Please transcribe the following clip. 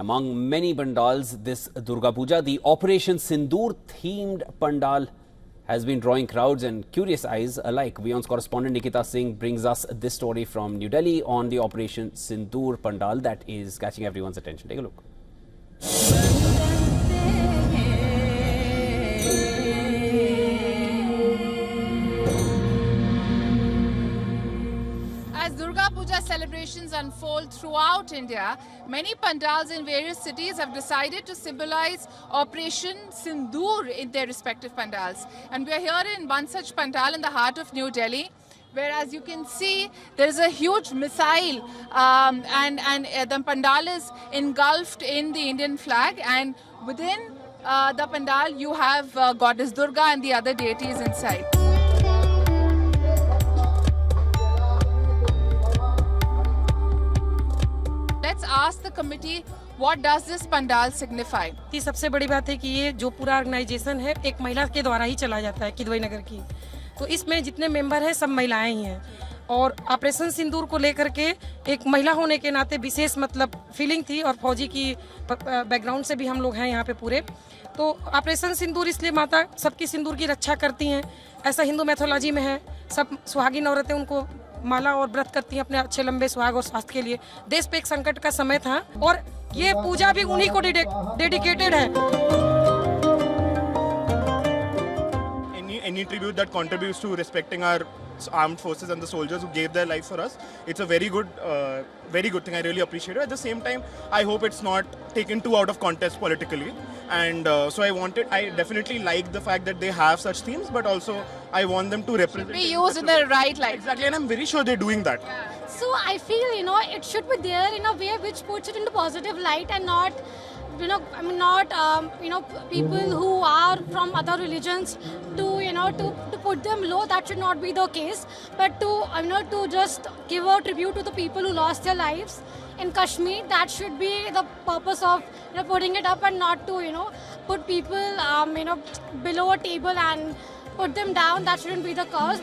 Among many pandals this Durga Puja, the Operation Sindoor themed pandal has been drawing crowds and curious eyes alike. WION's correspondent Nikita Singh brings us this story from New Delhi on the Operation Sindoor pandal that is catching everyone's attention. Take a look. As Durga Puja celebrations unfold throughout India, many pandals in various cities have decided to symbolize Operation Sindoor in their respective pandals. And we are here in one such pandal in the heart of New Delhi, where, as you can see, there is a huge missile and the pandal is engulfed in the Indian flag, and within the pandal you have Goddess Durga and the other deities inside. Let's ask the committee, what does this pandal signify? सबसे बड़ी बात है कि ये जो पूरा organisation है एक महिला के द्वारा ही चला जाता है किदवई नगर की, तो इसमें जितने मेंबर हैं सब महिलाएं ही हैं और ऑपरेशन सिंदूर को लेकर के एक महिला होने के नाते विशेष मतलब फीलिंग थी और फौजी की बैकग्राउंड से भी हम लोग हैं यहाँ पे पूरे। तो ऑपरेशन सिंदूर इसलिए माता सबकी सिंदूर की रक्षा करती हैं, ऐसा हिंदू मैथोलॉजी में है। सब सुहागिन औरतें उनको माला और व्रत करती हैं अपने अच्छे लंबे सुहाग और स्वास्थ्य के लिए। देश पे एक संकट का समय था और ये पूजा भी उन्हीं को डेडिकेटेड है। Any tribute that contributes to respecting our armed forces and the soldiers who gave their life for us, it's a very good thing. I really appreciate it. At the same time, I hope it's not taken too out of context politically. And so I definitely like the fact that they have such themes, but also I want them to represent. Be used in the right light. Exactly, and I'm very sure they're doing that. So I feel, it should be there in a way which puts it into positive light and not, people who are from other religions to put them low. That should not be the case. But to just give a tribute to the people who lost their lives in Kashmir, that should be the purpose of putting it up, and not to put people below a table and put them down. That shouldn't be the cause.